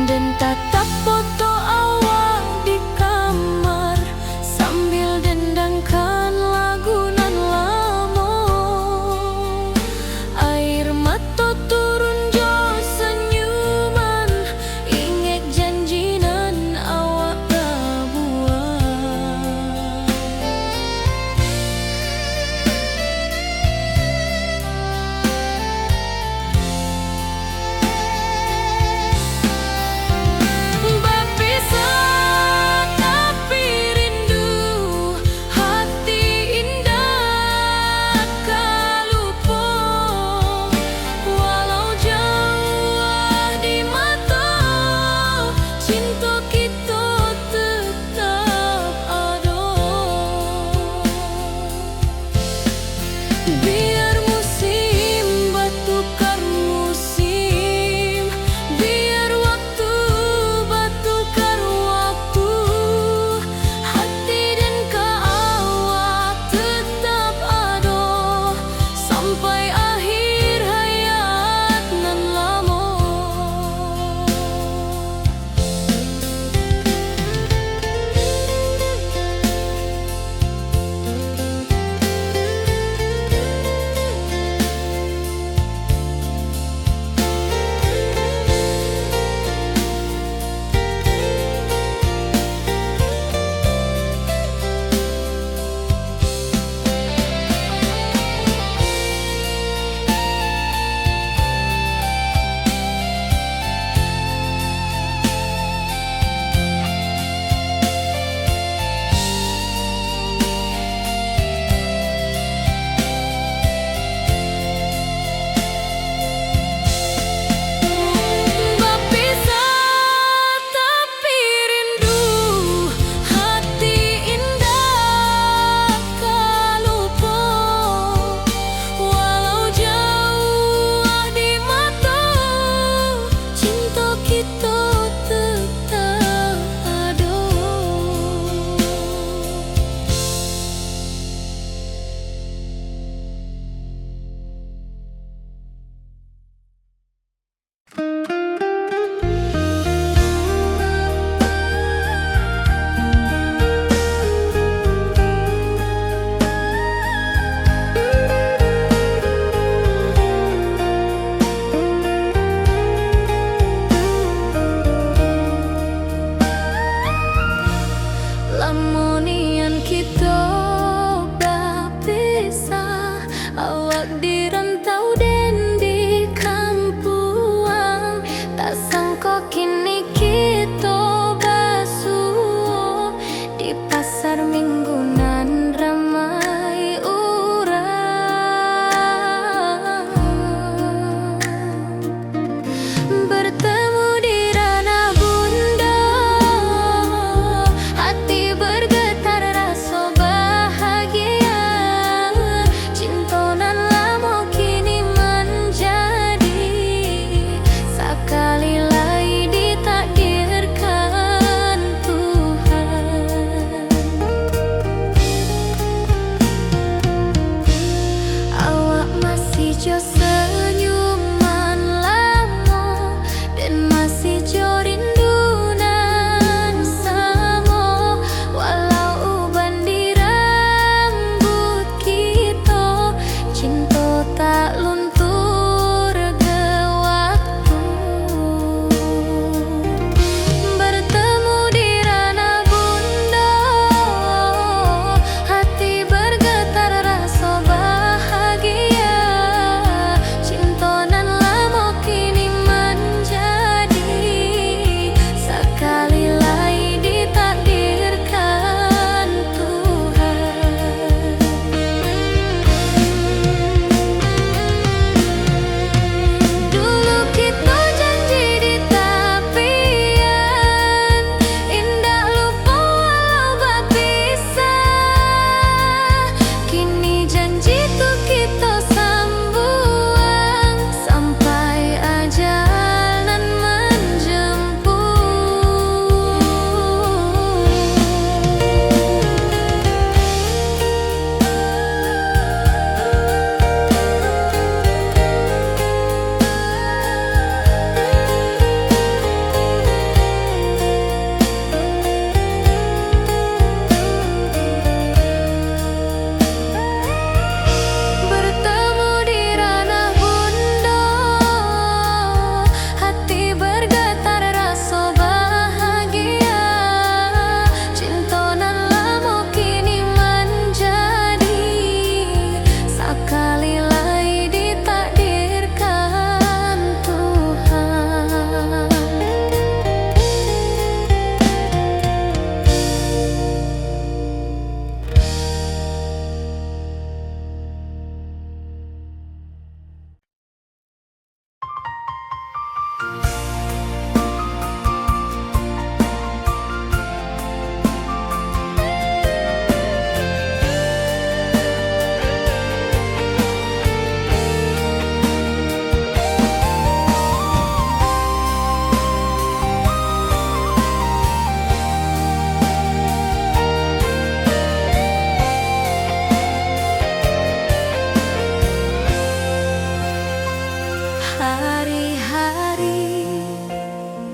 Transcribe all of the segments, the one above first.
dan tatap foto awal di kamar sambil dendangkan lagu nan lamo. Air mata turun jo senyuman, inget janji nan awak buat. Berpisah tapi rindu, hati indah kalupo. Walau jauh di mata, cinta kita tetap ada. Biar musim bertukar musim, biar waktu bertukar waktu, hati dan awak tetap ada sampai akhir hayat nan lama. Berpisah tapi rindu, hati indah kalupo. Walau jauh di mata, cinta kita tetap ada.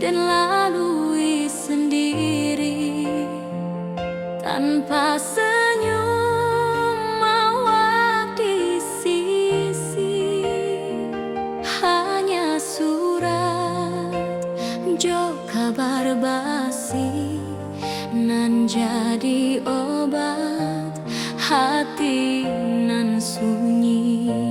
dan lalui sendiri tanpa senyum awak di sisi. Hanya surat jo kabar basi nan jadi obat hati nan sunyi.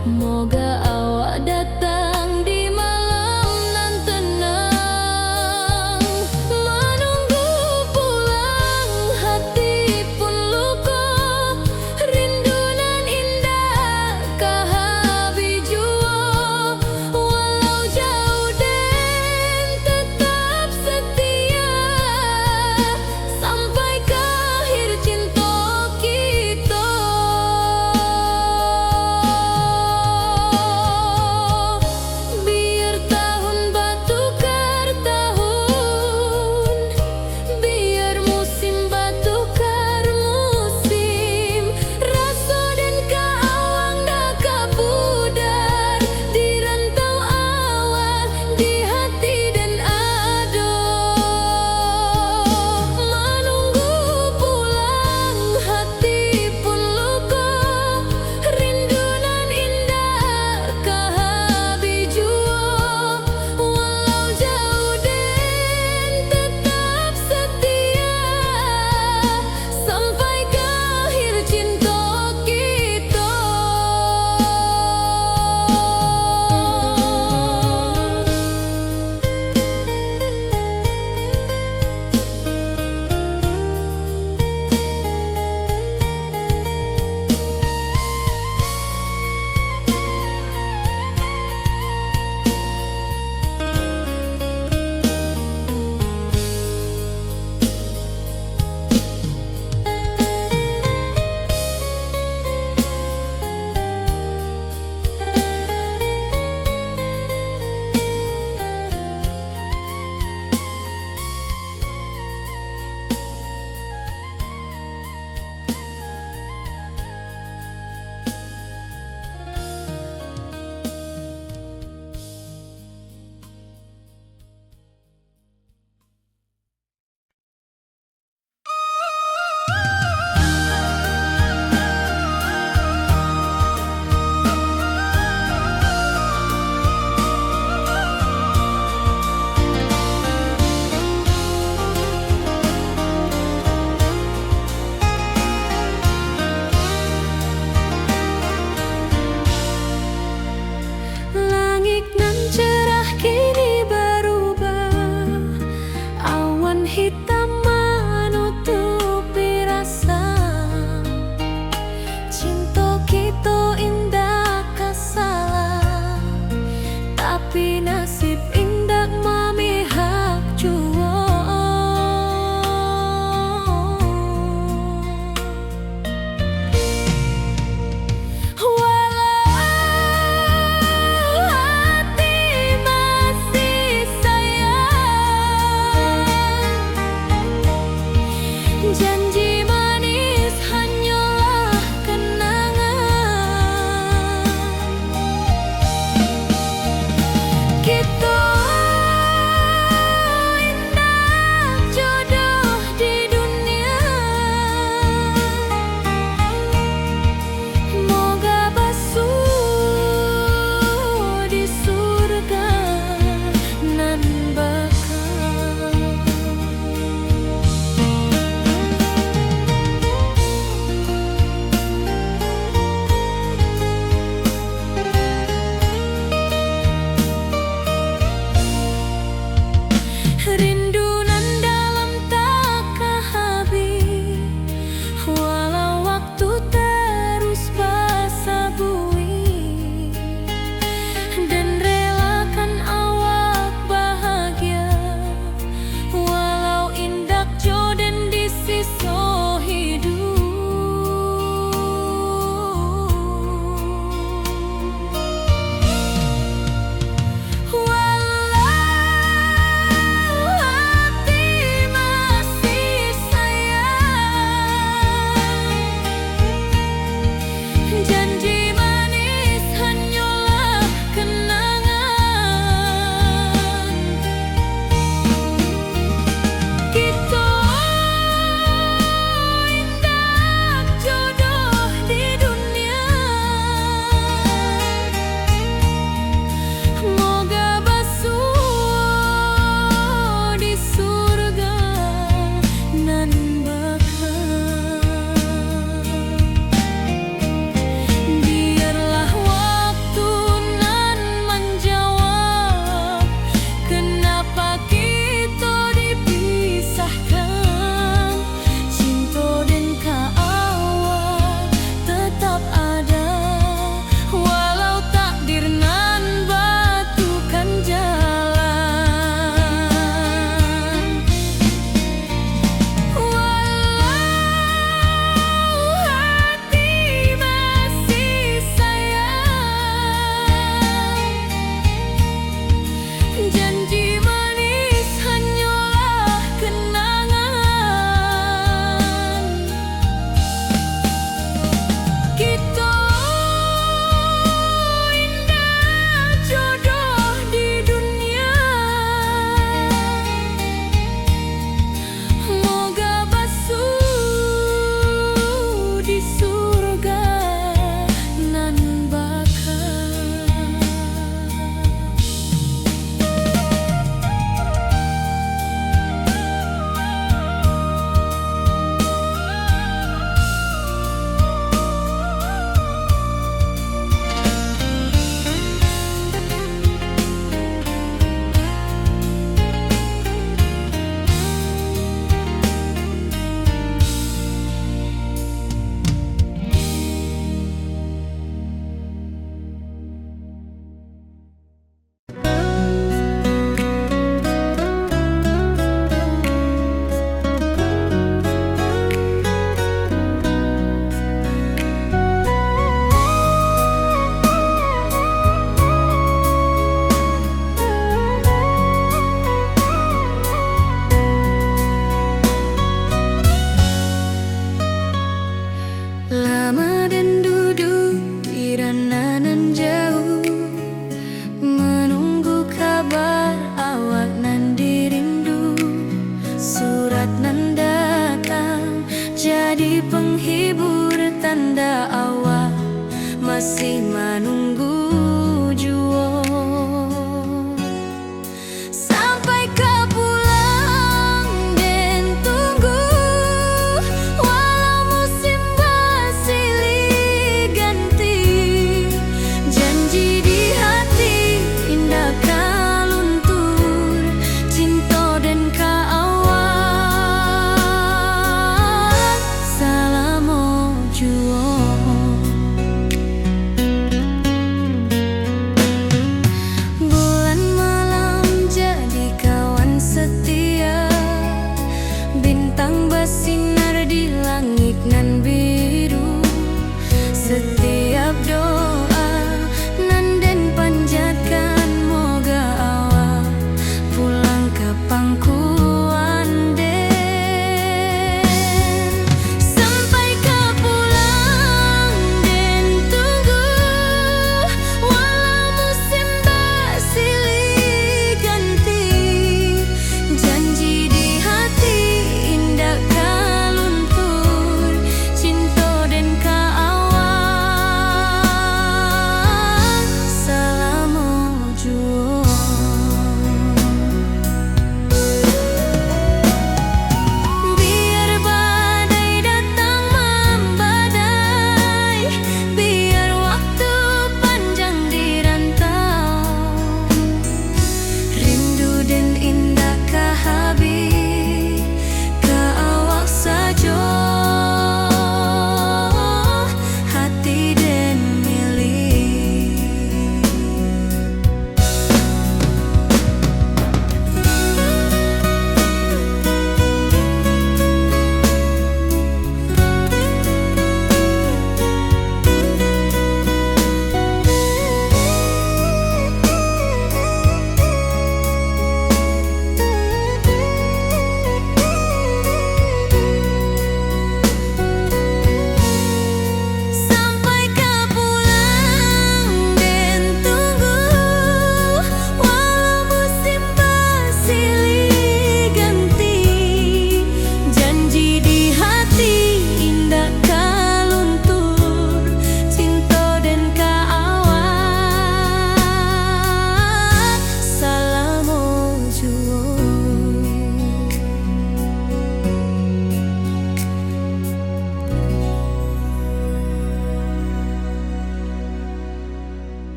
Moga awak datang di malam nan tenang. Menunggu pulang hati pun luka, rindu nan indah kahabi jua. Walau jauh den tetap setia, sampai ke akhir cinta kita.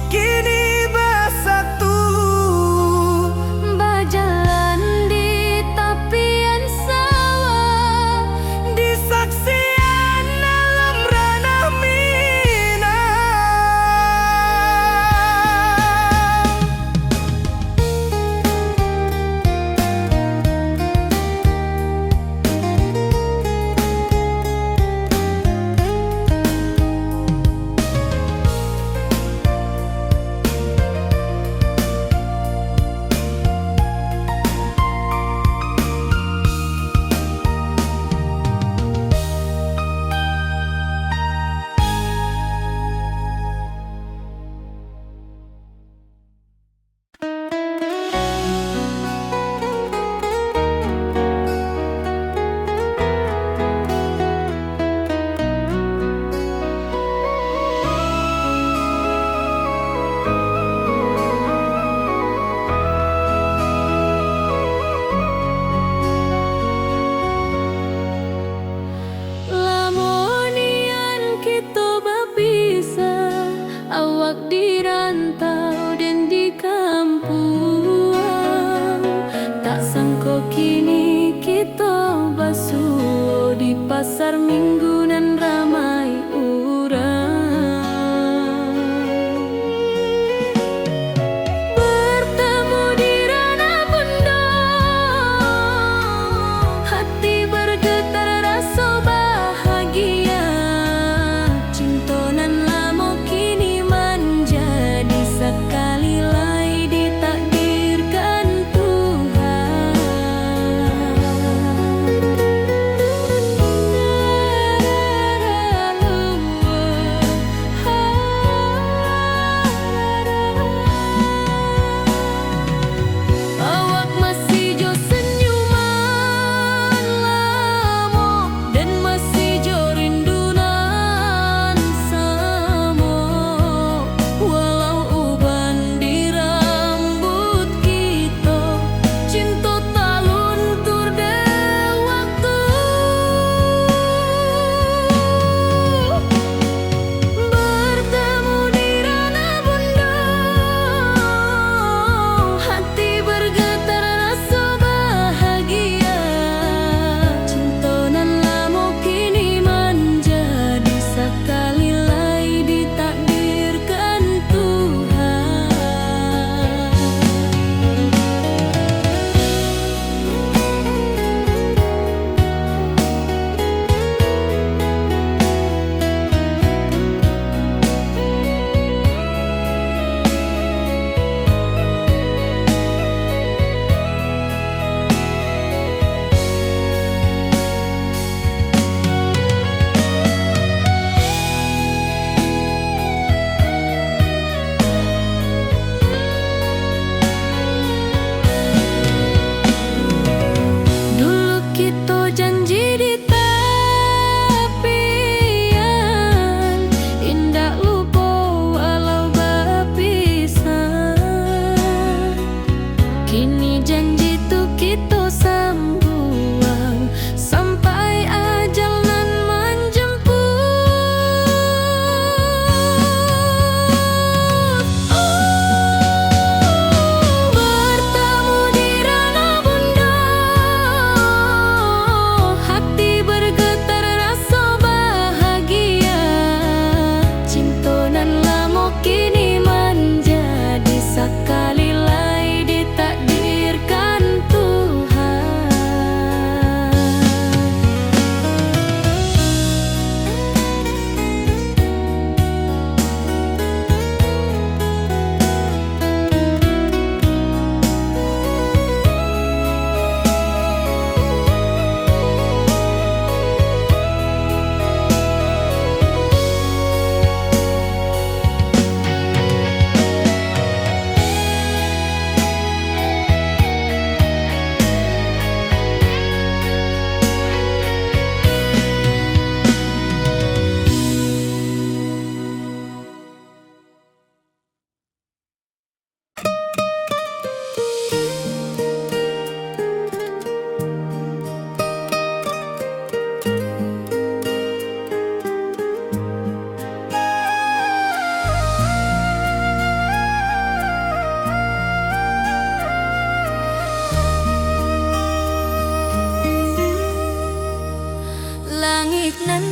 kini bersatu, berjalan di tepian sawah, di saksian alam ranah Minang. lamonian kita berpisah, awak di rantau dan di kampung. Tak sangka kini kita basuh di pasar minggu nan ramai urang. Bertemu di ranah bunda, hati bergetar rasa bahagia. Cinta nan lama kini menjadi sekali lagi ditakdirkan Tuhan.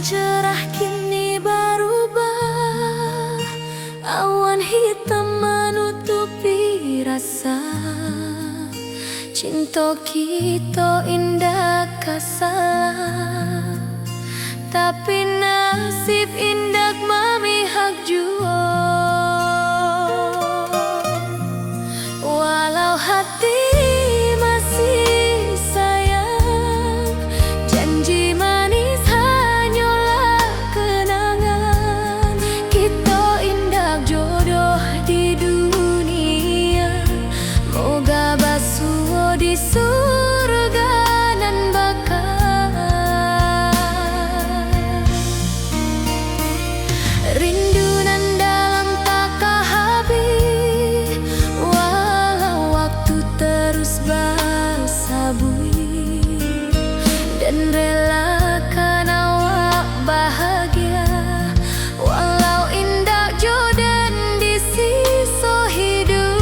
cerah kini berubah, awan hitam menutupi rasa. Cinta kita indah kasalah, tapi nasib indah memihak jua. Walau hati masih sayang, janji manis hanyalah kenangan. Kita indah jodoh di dunia, moga basuh di surga nan bakal. Rindu nan dalam tak habis, walau waktu terus bersabui, dan relakan awak bahagia, walau indah jodan di sisa hidup.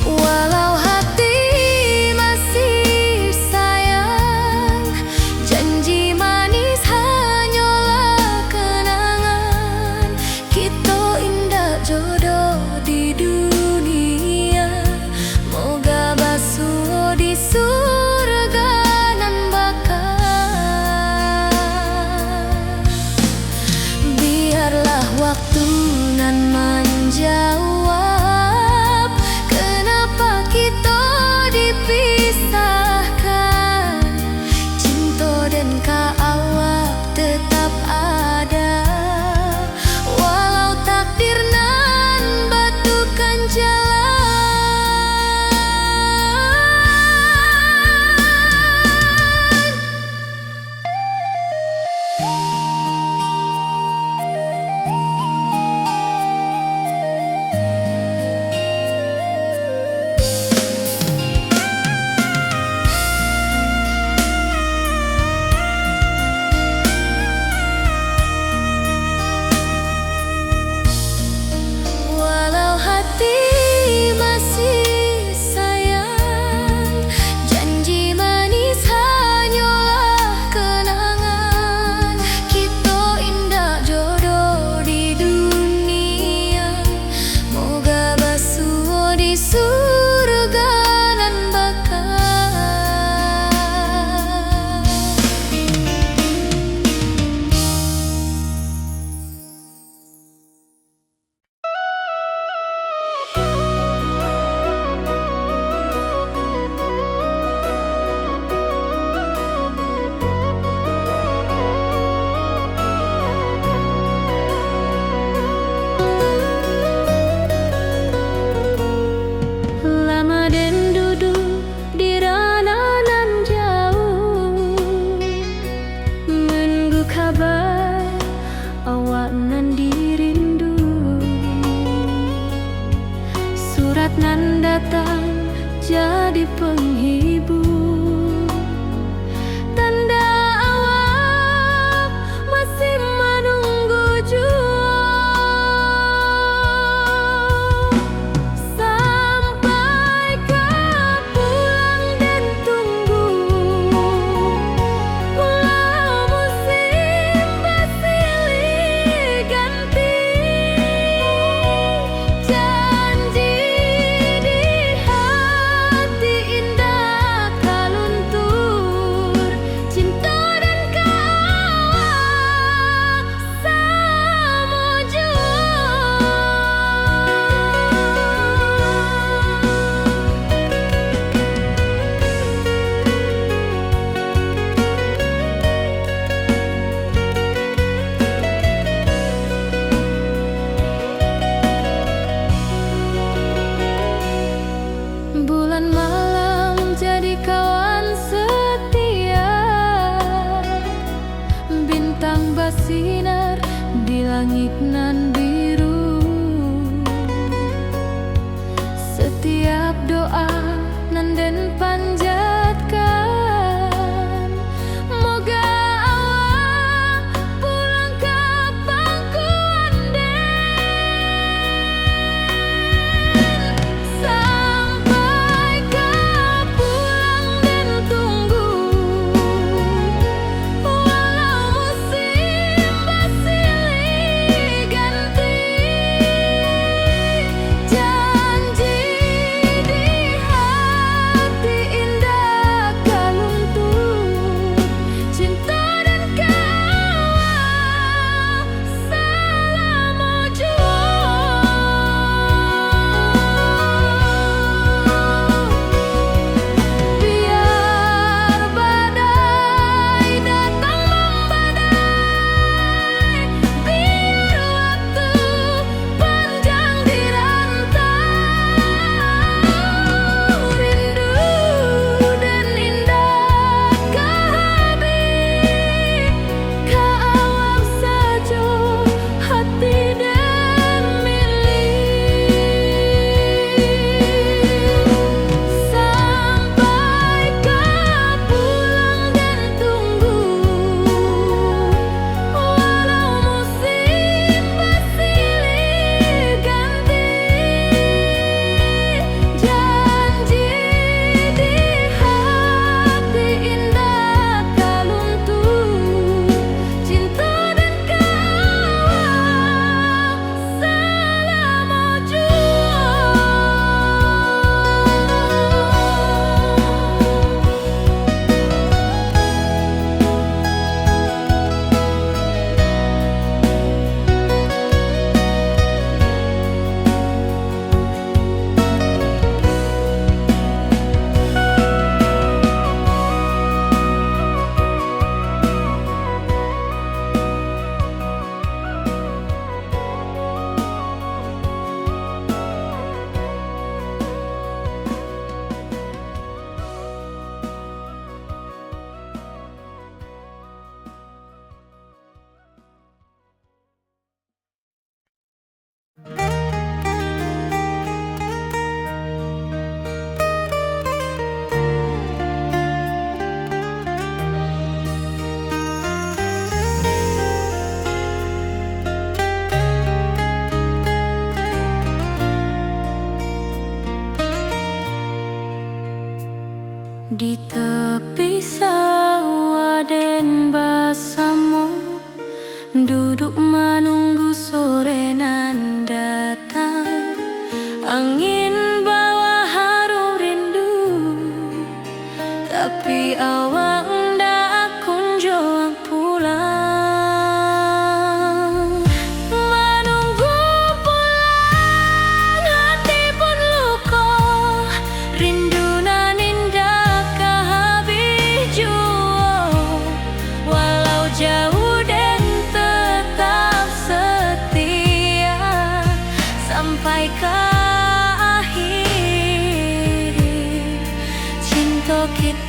Walau hati masih sayang, janji manis hanyalah kenangan. Kita indah jodoh di dunia, moga basuh di surga nan bakal. Biarlah waktu nan menjawab, kenapa kita dipisahkan. Cinta dan awak tetap ada, walau takdir nan batukan jalan. Walau hati masih sayang, janji manis hanyalah kenangan. Kita indah jodoh di dunia, moga basuh di surga nan bakal. Lama den duduk di ranah nan jauh, menunggu kabar awak nan dirindu. Surat nan datang jadi penghibur, tanda awak masih menunggu jua. Sampai kau pulang dan tunggu, walau musim bersilih ganti, janji di hati indah kaluntur. Cinta dan awak sama jua. Bulan malam jadi kawan setia, bintang bersinar di langit nan biru. Setiap doa nan den panjatkan, moga awak pulang ke pangkuan den. Sampai kau pulang dan tunggu,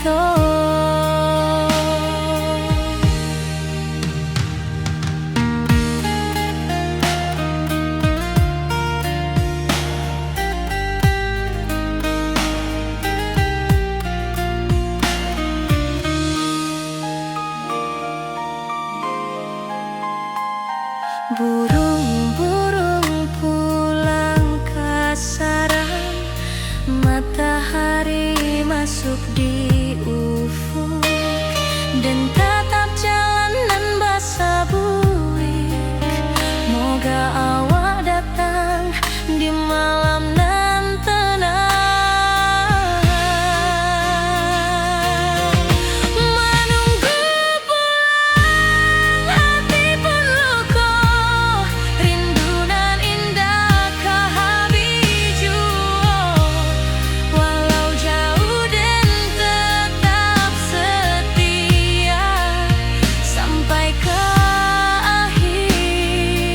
kita. Burung-burung pulang ke sarang, matahari masuk di ufuk, dan tatap jalanan basah buik. Moga awak datang di malam nan tenang, menunggu pulang hati pun luka, rindu nan indah ke habiju. Walau jauh dan tetap setia sampai ke akhir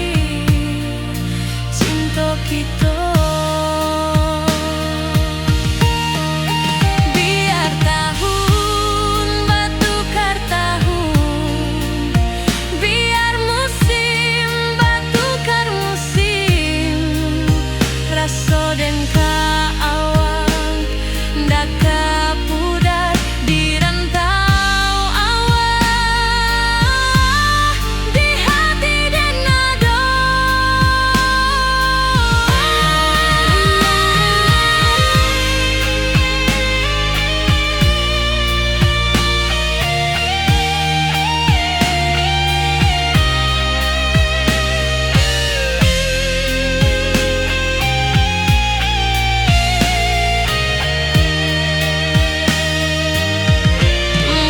cinta kita. Biar tahun bertukar tahun, biar musim bertukar musim, rasa dan keawang dak kepudar di rantau awak, di hati dan nada.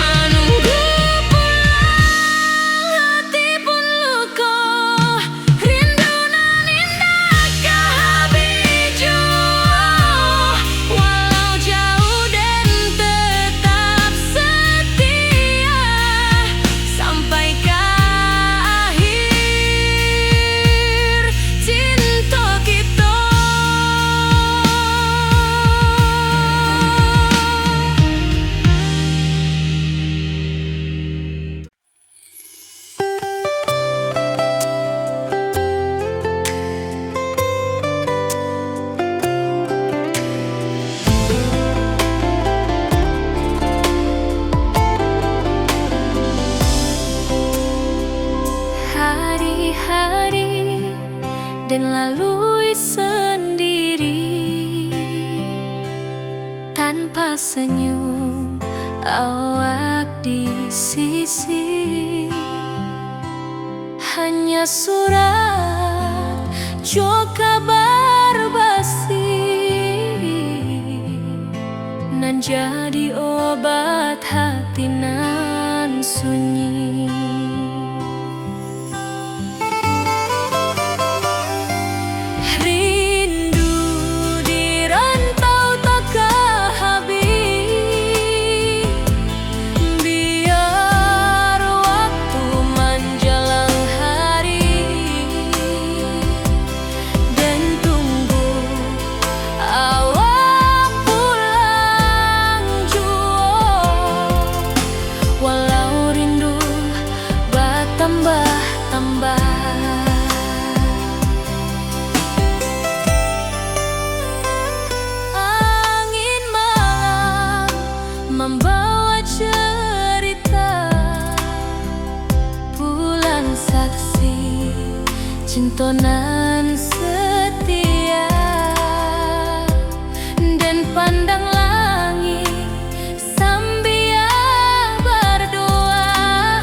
Menunggu pulang hati pun luka, rindu nan indah ke habiju. Walau jauh dan tetap setia sampai ke akhir cinta kita. Hari-hari dan lalui sendiri, tanpa senyum awak di sisi. Hanya surat jo kabar basi, nan jadi obat hati nan sunyi. Rindu di rantau tak habis, biar waktu menjelang hari, dan tunggu awak pulang jua. Walau rindu bertambah-tambah, angin malam membawa cerita, bulan saksi cinta nan setia, dan pandang langit sambil berdoa.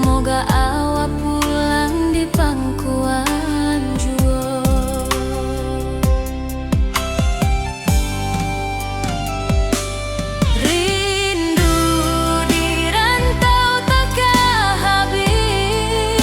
Moga awak pulang di pangkuan jua. Rindu di rantau tak habis,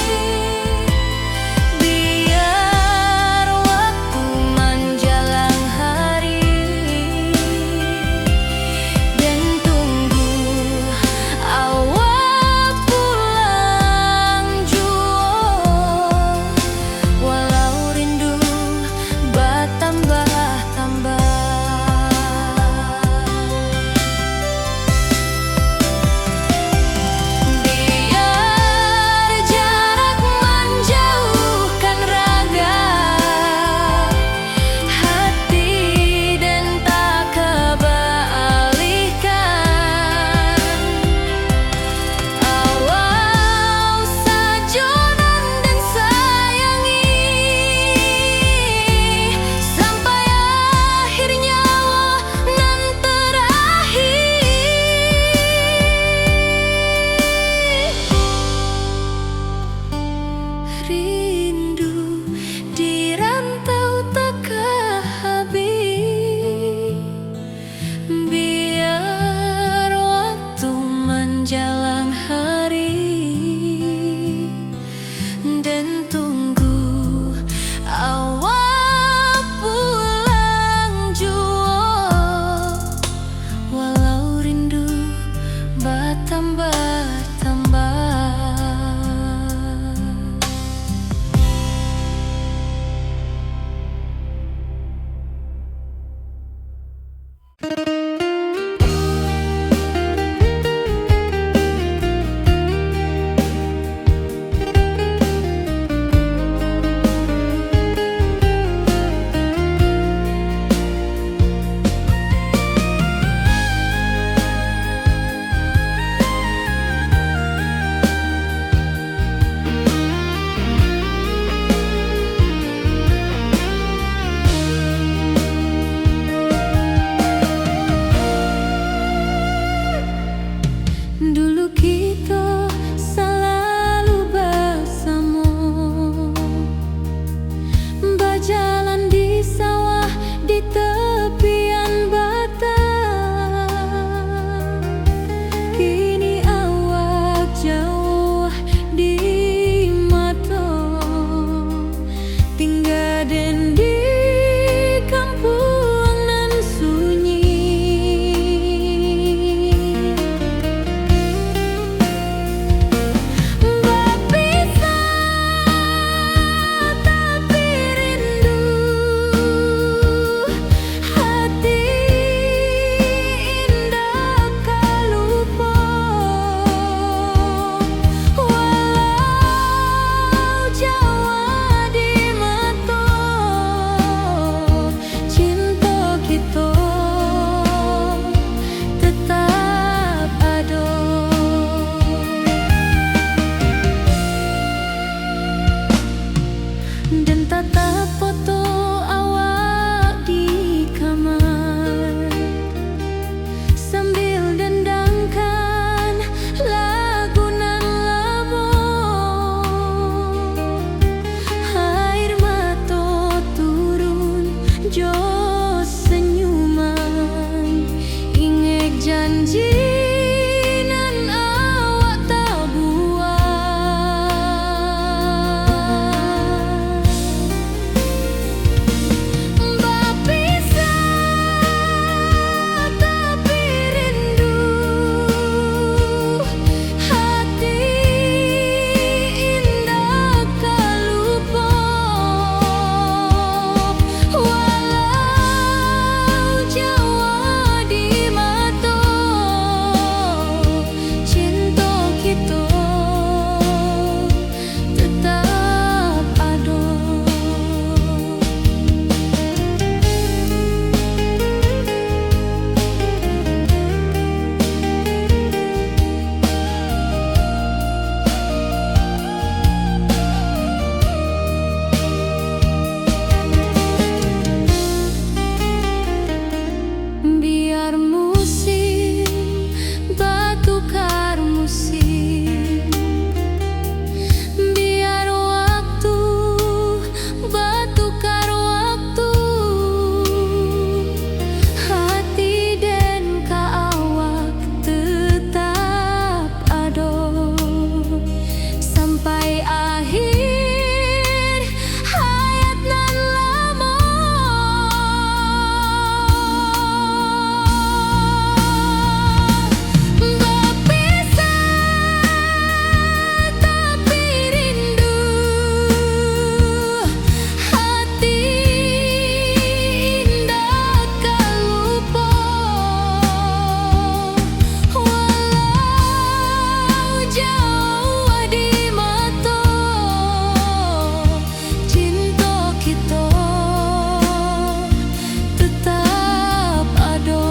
tinggaden di kampung nan sunyi. Berpisah tapi rindu, hati indah kalupa. Walau Jawa di mata, cinta kita tetap ada. Dan tatap foto awak di kamar, sambil dendangkan lagu nan lama. Air mata turun jo senyuman, inget janji nan awak tak buat. Berpisah tapi rindu, hati indah kalupa. Walau Jawa di mata, cinta kita tetap ada. Biar musim bertukar musim, biar waktu bertukar waktu, hati dan awak tetap ada sampai akhir hayat nan lama. Berpisah tapi rindu, hati indah kalupa. Walau Jawa di mata, cinta kita tetap ada.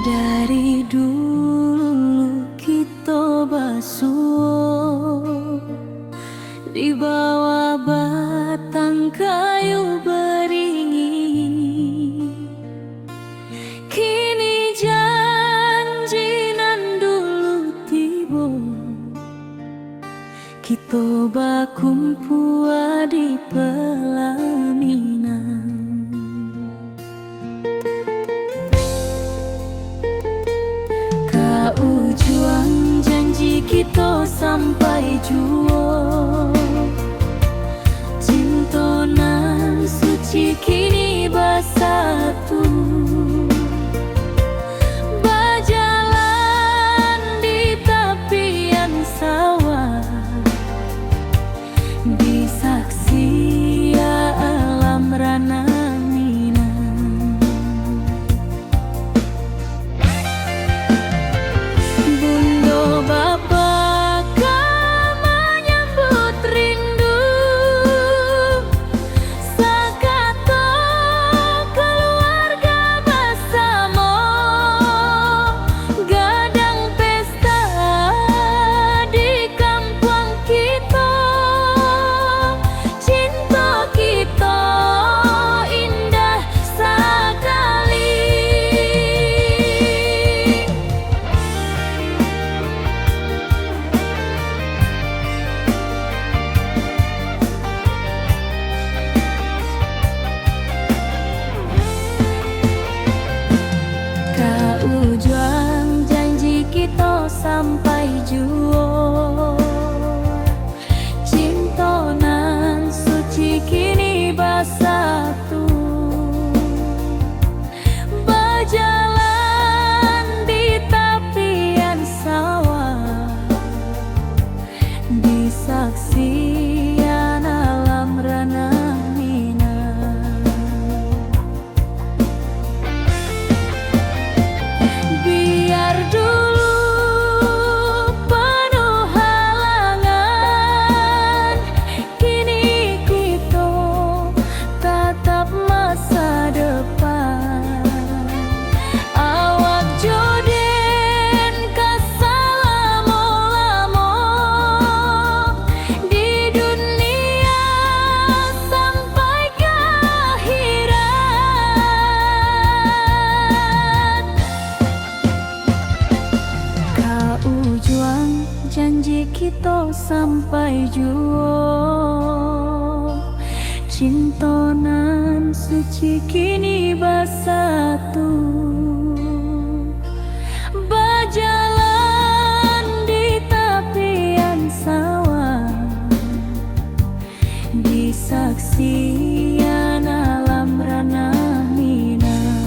Dari dulu kita basuh di bawah batang kayu beringin. Kini janji nan dulu tiba, kita bakumpul di pelaminan. Juang janji kita sampai jua, cinta nan suci kini bersatu. Berjalan di tepian sawah, disaksi alam rana Minang. Bunda bapa menyambut rindu, sampai juo. Cintonan suci kini bersatu, berjalan di tepian sawah, di saksian alam ranah Minang.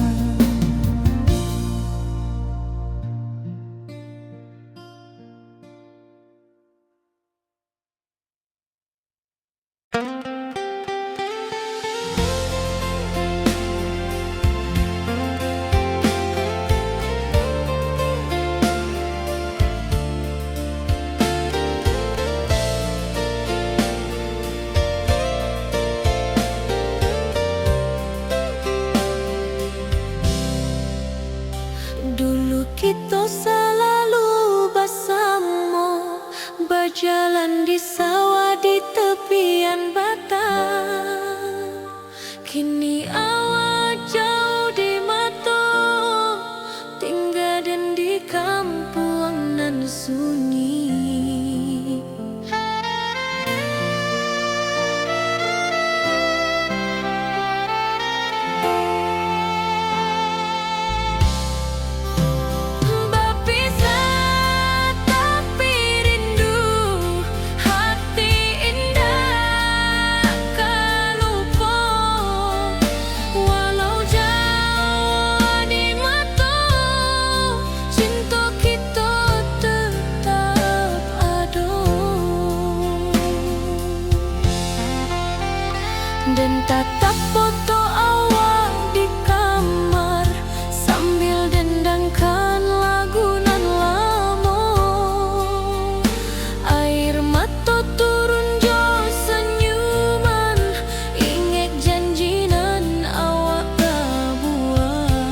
Dulu kita selalu bersama, berjalan di sawah di tepian batang. Kini awak jauh di mata, tinggal dan di kampung nan sunyi. Dan tatap foto awak di kamar sambil dendangkan lagu nan lama. Air mata turun jo senyuman, ingat janji nan awak buat.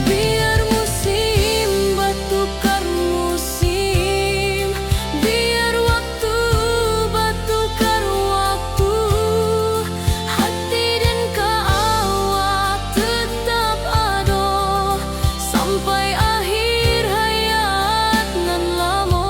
Biar musim bertukar musim, biar waktu bertukar waktu, hati dan awak tetap ada sampai akhir hayat nan lama.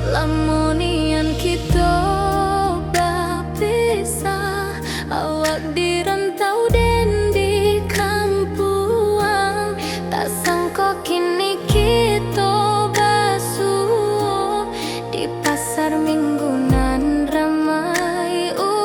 Lamonian kita berpisah, awak di rantau dan di kampuang. Tak sangka kini kita basuh di pasar minggu nan ramai orang.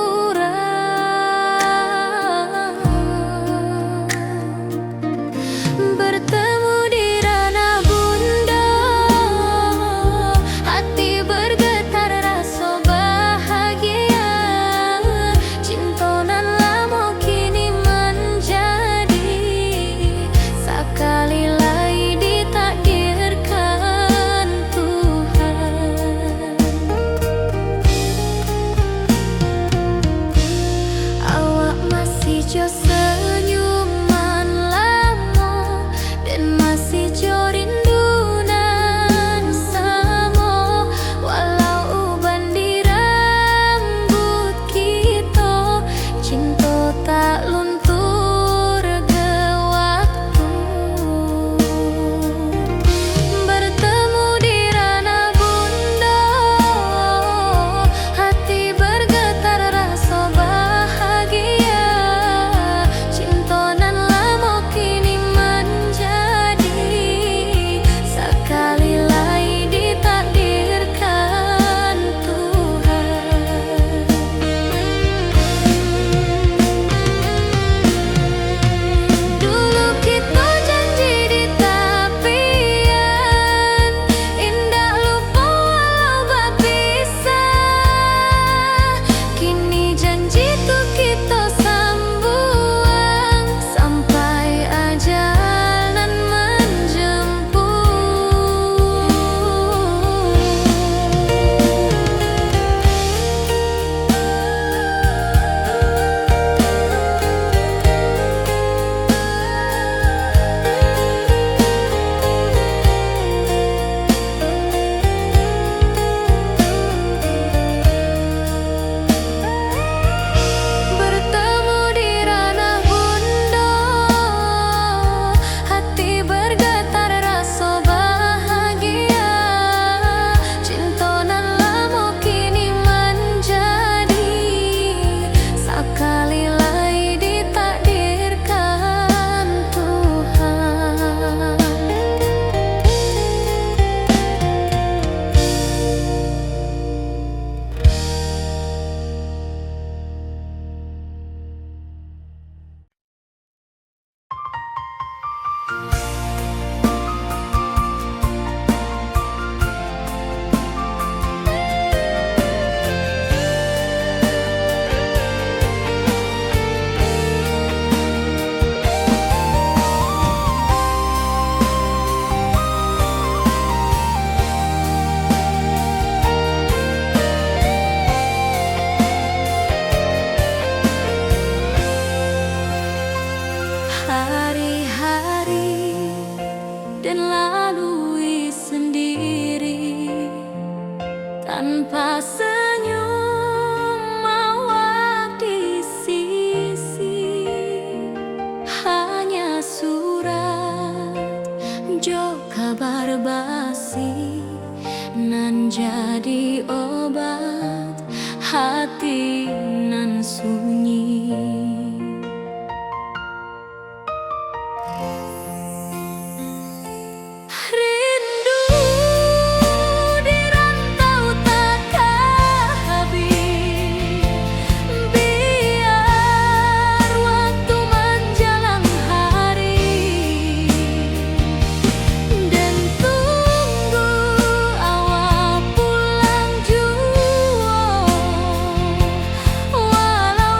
dan lalui sendiri tanpa senyum mawar di sisi. Hanya surat jo kabar basi nan jadi obat hati nan sunyi. Rindu di rantau takkan habis, biar waktu menjelang hari, dan tunggu awal pulang jua, walau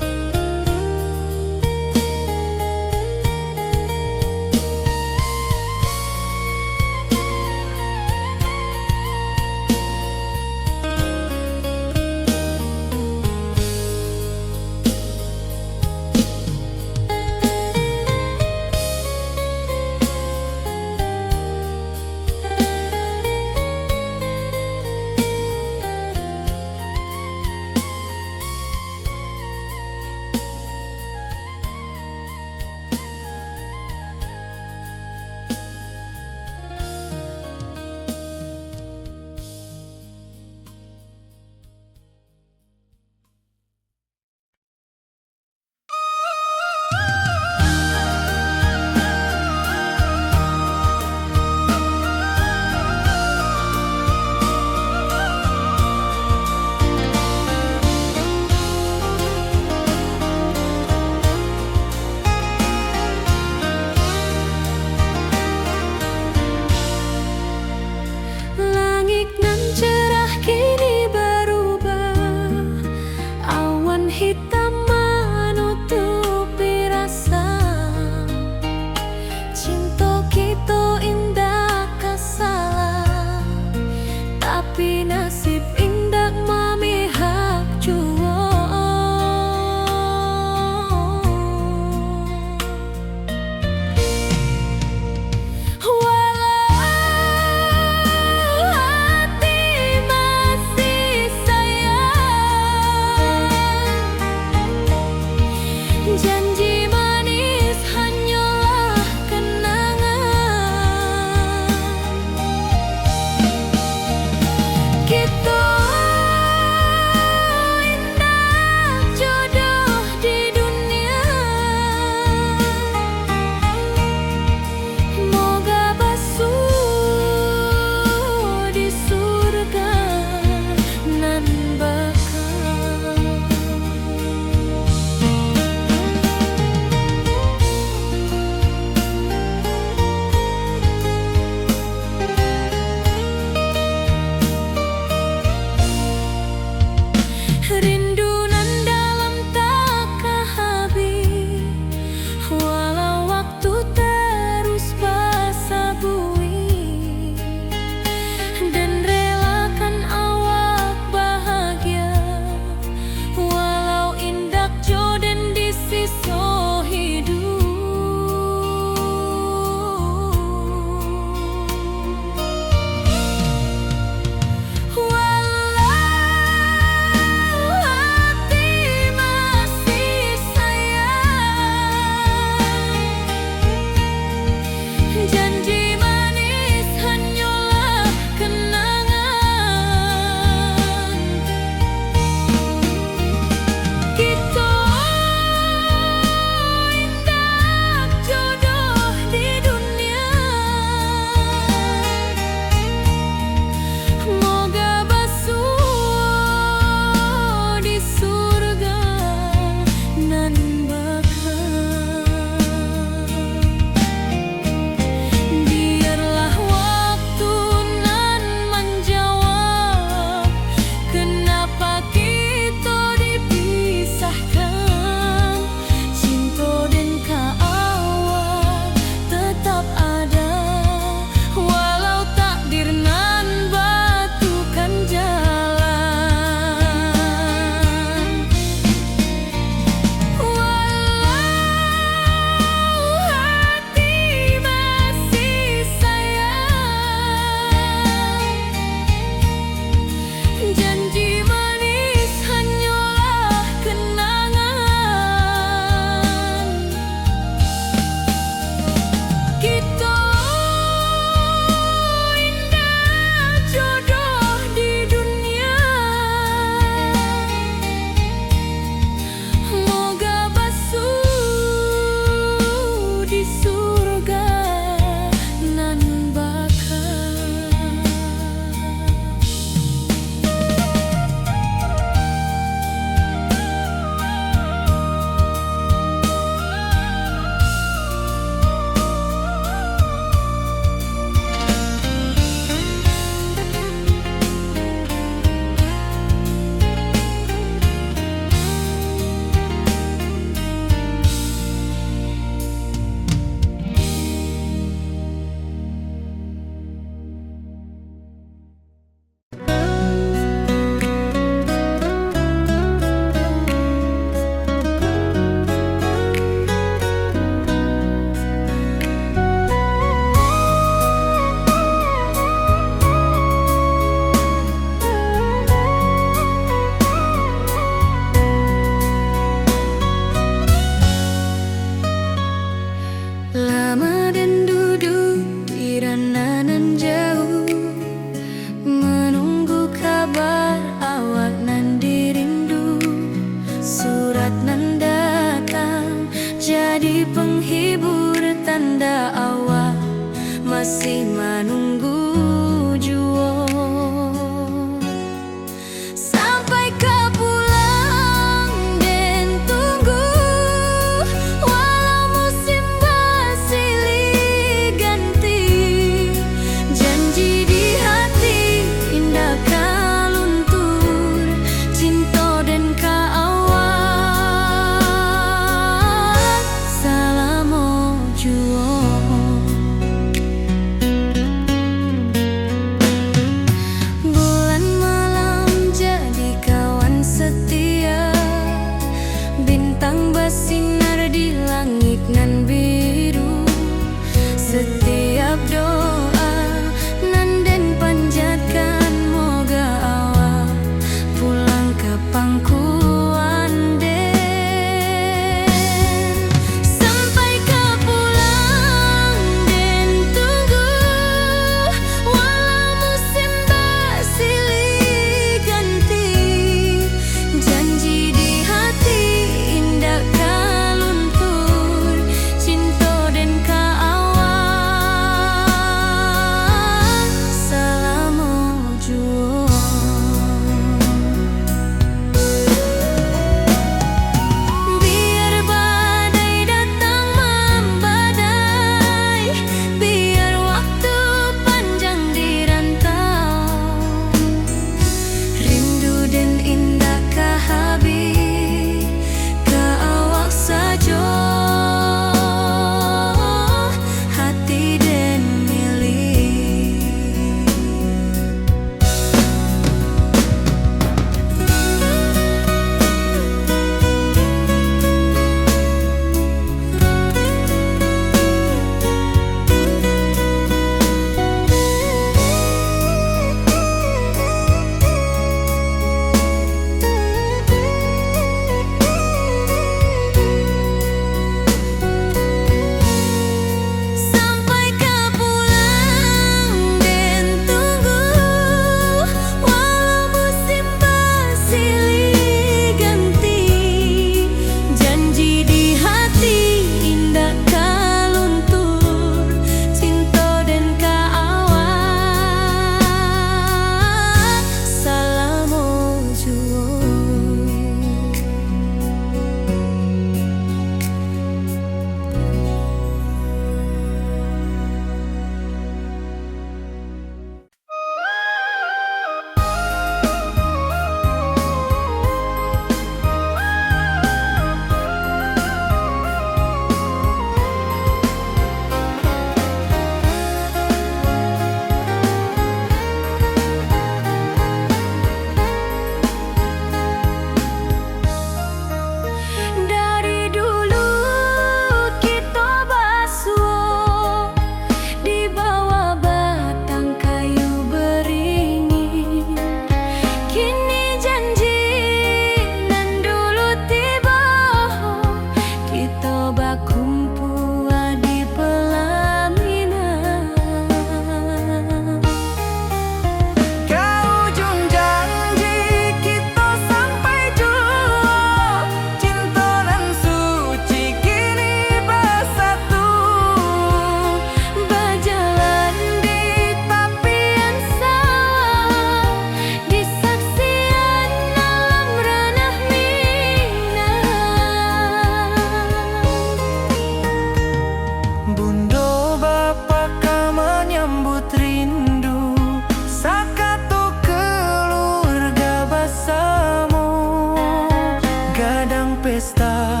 pesta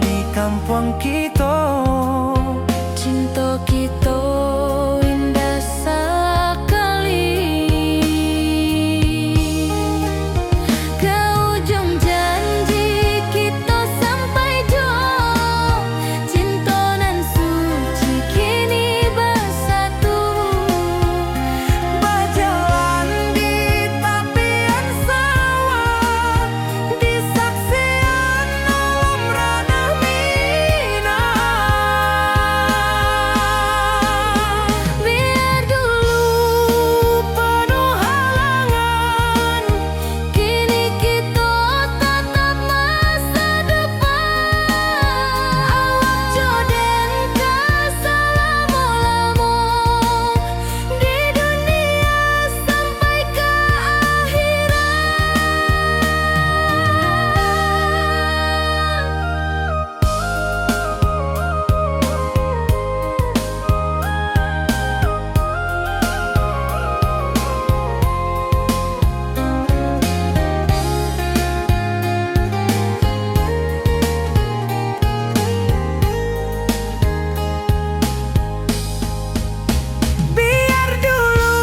di kampung kita. Cinta kita indah sekali. Ke ujung janji kita sampai jauh. Cinta nan suci kini bersatu. Berjalan di tepian sawah, di saksian alam ranah Minang. Biar dulu penuh halangan, kini kita tatap masa depan. Awak joden ke selama-lama di dunia sampai ke Biar dulu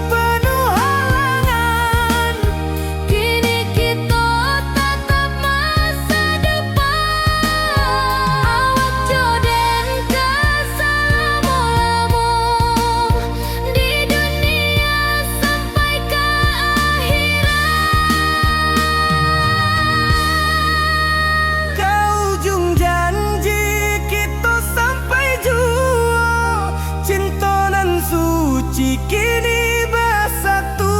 penuh halangan, kini kita tatap masa depan. Awak joden ke selama-lama di dunia sampai ke ke ujung janji kita sampai jua. Cinta nan suci kini bersatu.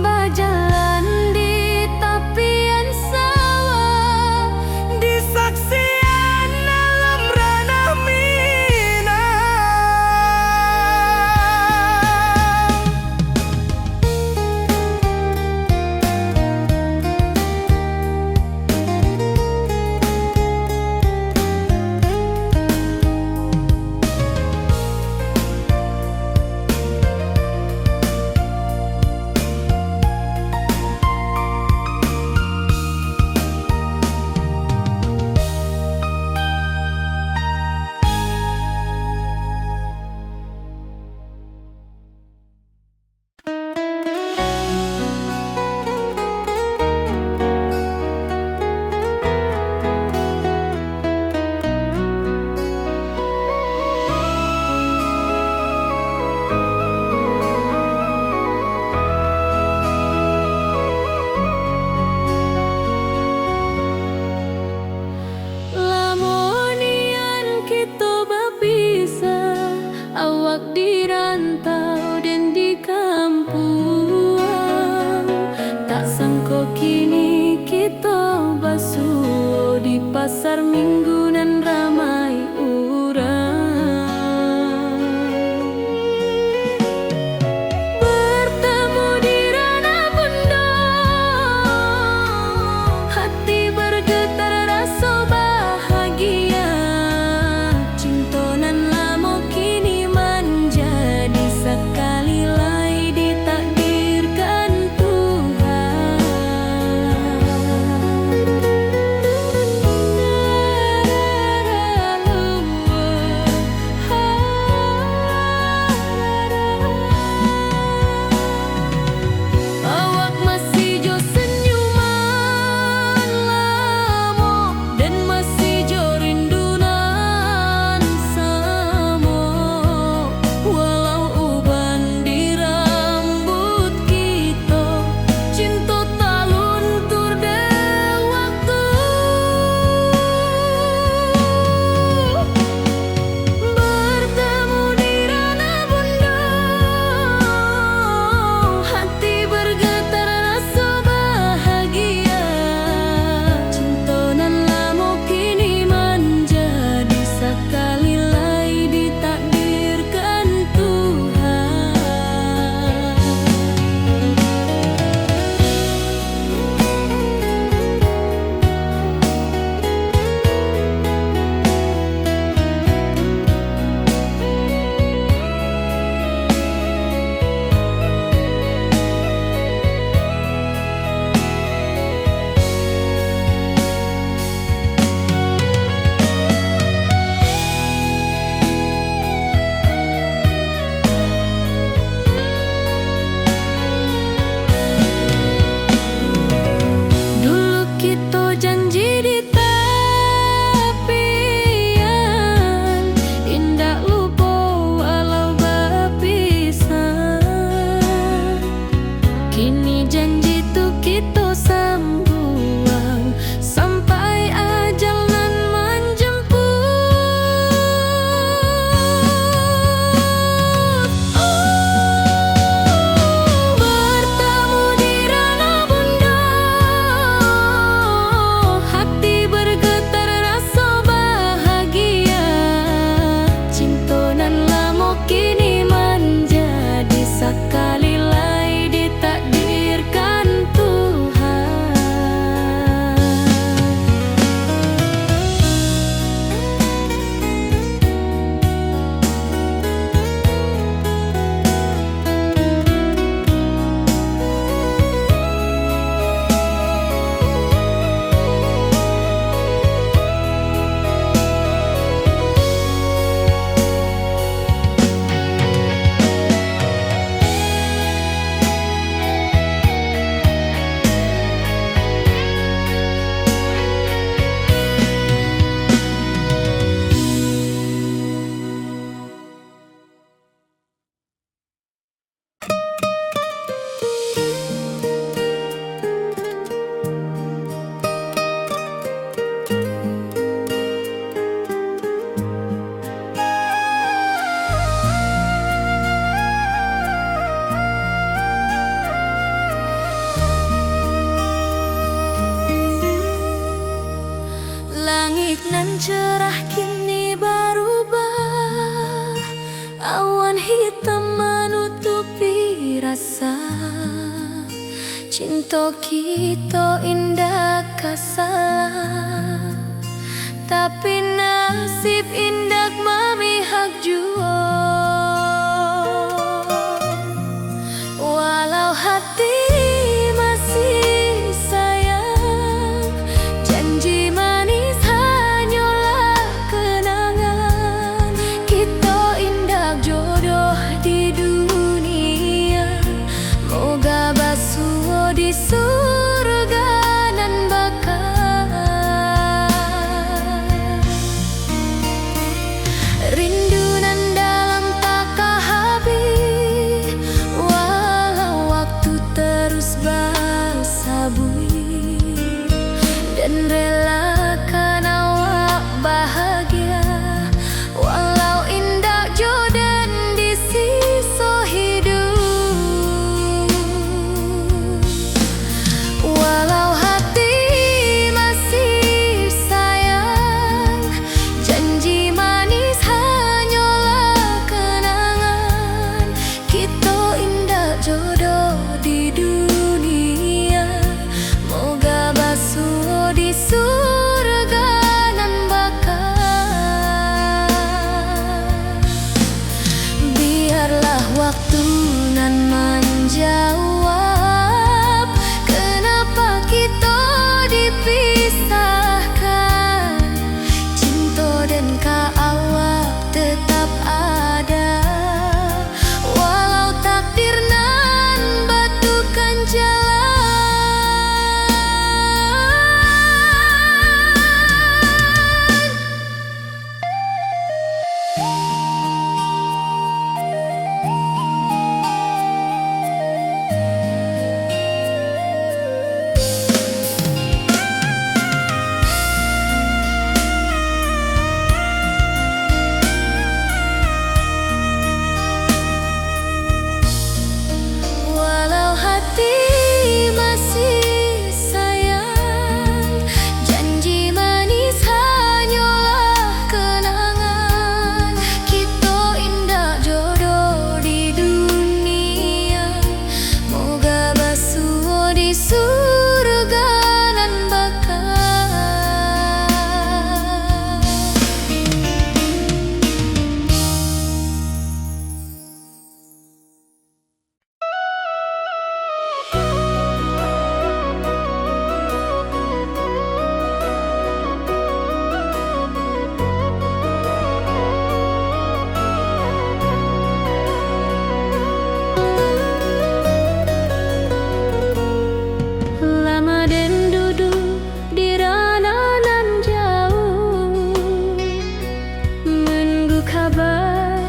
berjalan di tepian sawah. Di saksian alam ranah Minang. Lamonian kita berpisah, awak di rantau dan di kampung. Tak sangka kini kita basuh di pasar minggu nan ramai urang. Bertemu di ranah bunda, hati bergetar rasa bahagia. Cinta nan lama kini menjadi sekali lagi ditakdirkan Tuhan. cerah kini berubah, awan hitam menutupi rasa. Cinta kita indah kasalah, tapi nasib indah memihak jua. Walau hati masih sayang, janji manis hanyalah kenangan. Kita indah jodoh di dunia, moga basuh di surga nan bakal. Rindu nan dalam tak habis, walau waktu terus bersabui, dan relakan awak bahagia, walau indah jodan di sisa hidup. Walau hati masih sayang, janji manis hanyalah kenangan. Kita indah jodoh di dunia, moga basuh di surga nan bakal. Biarlah waktu nan menjawab, kenapa kita dipisahkan. Cinta dan awak tetap ada, walau takdir nan batukan jalan. Walau hati masih sayang, janji manis hanyalah kenangan. Kita indah jodoh di dunia, moga basuh di surga nan bakal. Lama den duduk di ranah nan jauh, menunggu kabar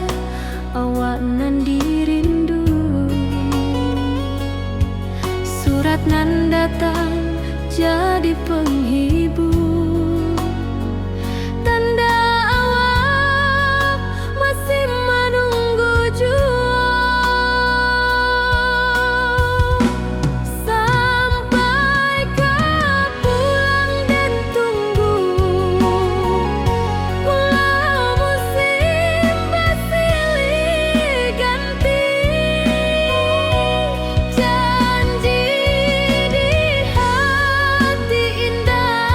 awak nan dirindu. Surat nan datang jadi penghibur, tanda awak masih menunggu jua. Sampai kau pulang dan tunggu, walau musim bersilih ganti, janji di hati indah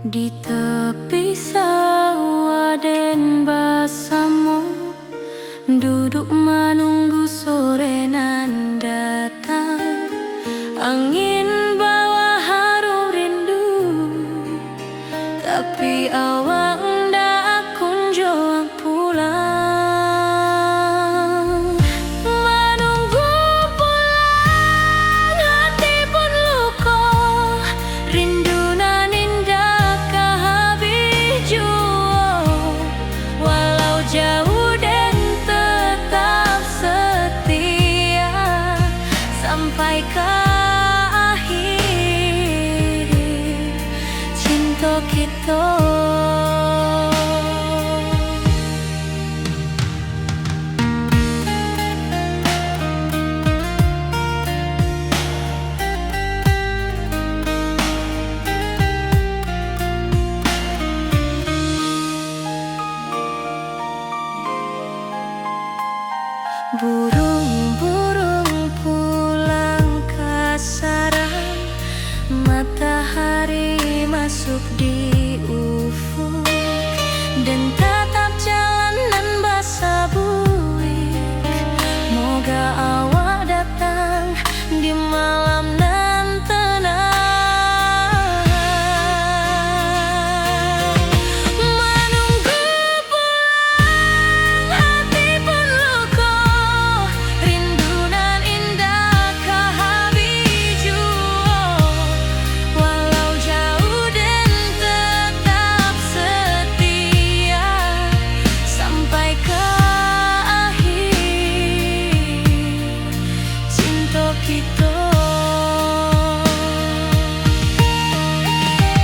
Di tepi sawah den basamu, duduk menunggu sore nan datang. Angin bawa harum rindu, tapi awak ndak kunjung pulang. Menunggu pulang, hati pun luka, rindu nan indah kehabis jua. Walau jauh dan tetap setia sampai ke akhir cinta kita. Burung-burung pulang ke sarang, matahari masuk di ufuk, dan tatap jalanan basah buik. Moga awak datang di malam nan tenang. Menunggu pulang, hati pun luka, rindu nan indah kehabis jua. Walau jauh dan tetap setia sampai ke akhir cinta kita.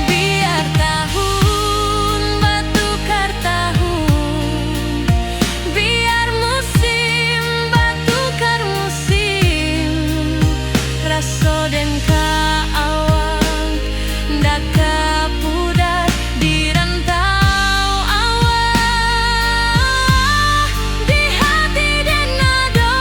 Biar tahun bertukar tahun, biar musim bertukar musim, rasa dan keawang ndak kepudar di rantau awak, di hati dan nada.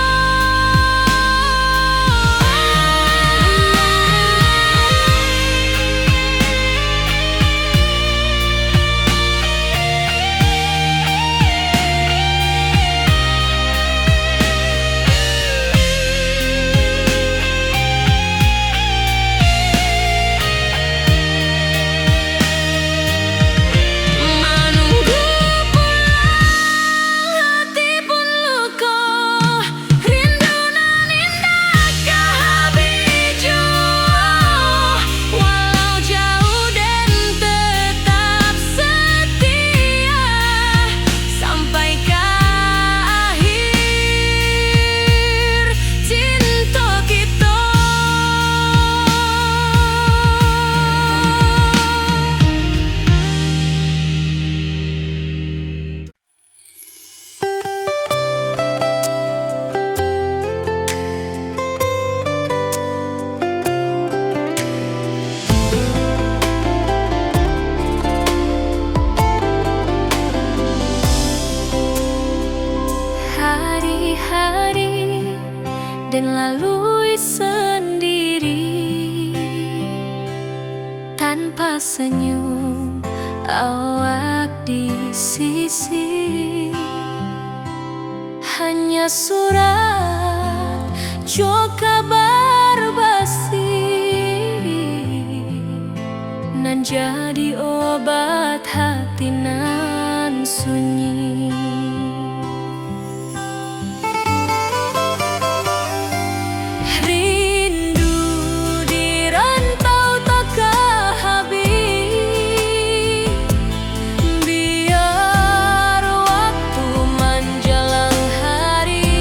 Menunggu pulang, hati pun luka, rindu nan indah kehabis jua. Walau jauh dan tetap setia sampai ke akhir cinta kita. Hari-hari dan lalui sendiri, tanpa senyum awak di sisi. Hanya surat jo kabar basi, nan jadi obat hati nan sunyi. Rindu di rantau tak kehabis, biar waktu menjelang hari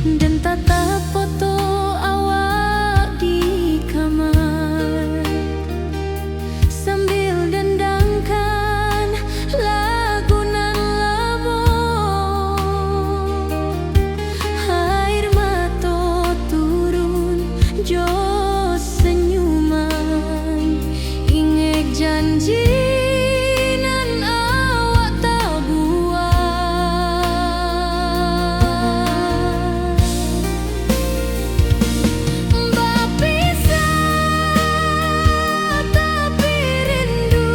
dan tatap foto awak di kamar sambil dendangkan lagu nan lamo. Air mata turun jo senyuman, inget janji nan awak tak buat. Berpisah tapi rindu,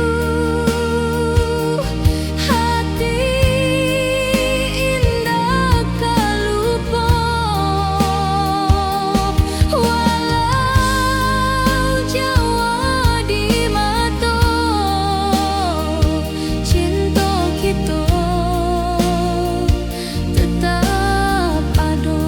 hati indah tak lupa. Walau jauh di mata, cinta kita tetap ada.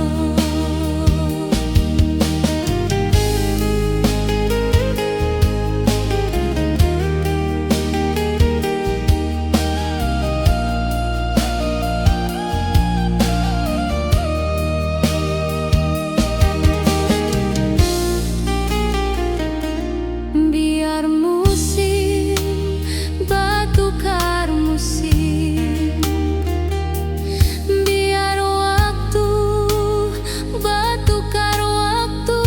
Biar musim bertukar musim, biar waktu bertukar waktu,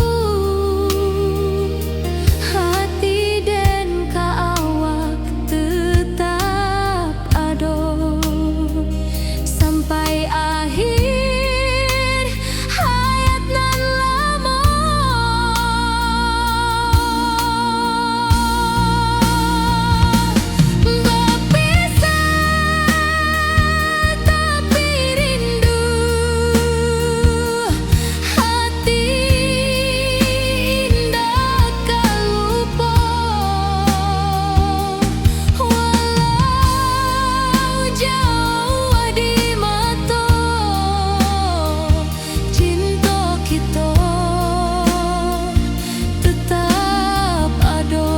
hati dan awak tetap ada sampai akhir hayat nan lama. Berpisah tapi rindu, hati indah tak lupa. Walau jauh di mata, cinta kita tetap ada.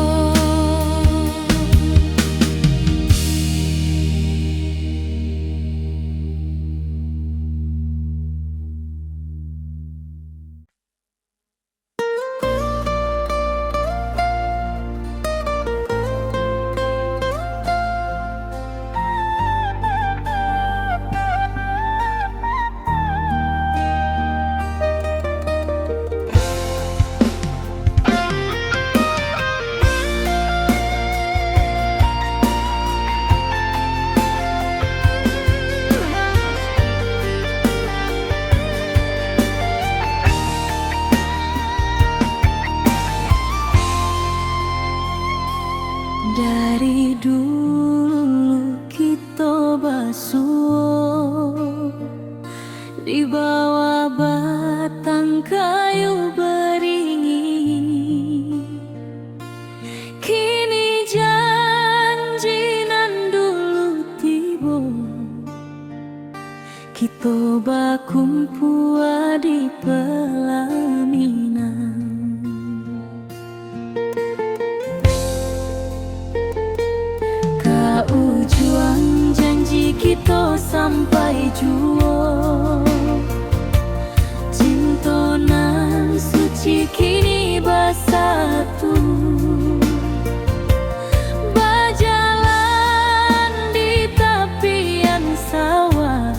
Dari dulu kita basuh di bawah batang kayu beringin. Kini janji nan dulu tiba, kita bakumpul di pelaminan. Ujung janji kita sampai jua, cinta nan suci kini bersatu. Berjalan di tepian sawah,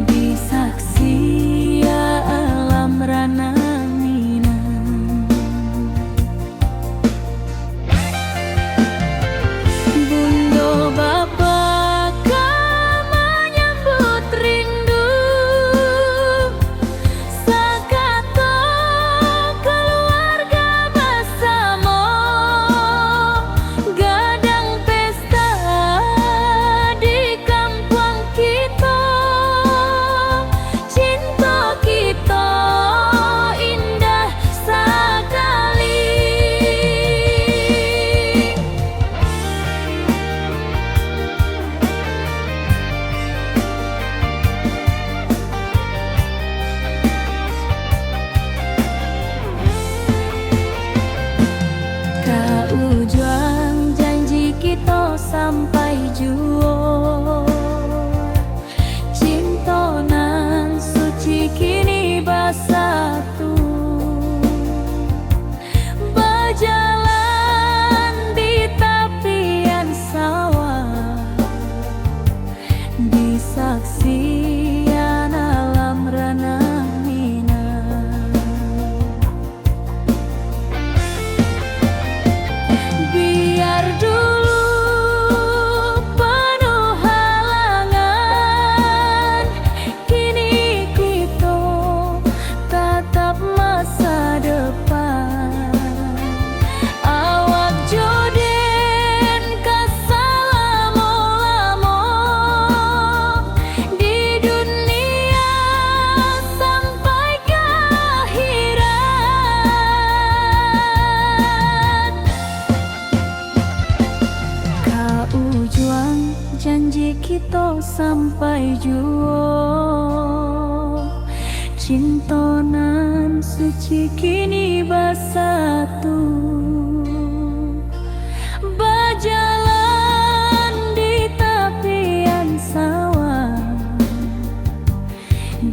disaksi alam rana Minang. Bunda bapa kau menyambut rindu, sakata bersatu, berjalan di tepian sawah, di saksian alam ranah Minang. Biar dulu penuh halangan, kini kita tatap masa depan. Awak joden kasalamo-lamo di dunia sampai ke akhirat. Kau juang janji kita sampai jua, cinta nan suci kini bersatu, berjalan di tepian sawah,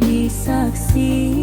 di saksi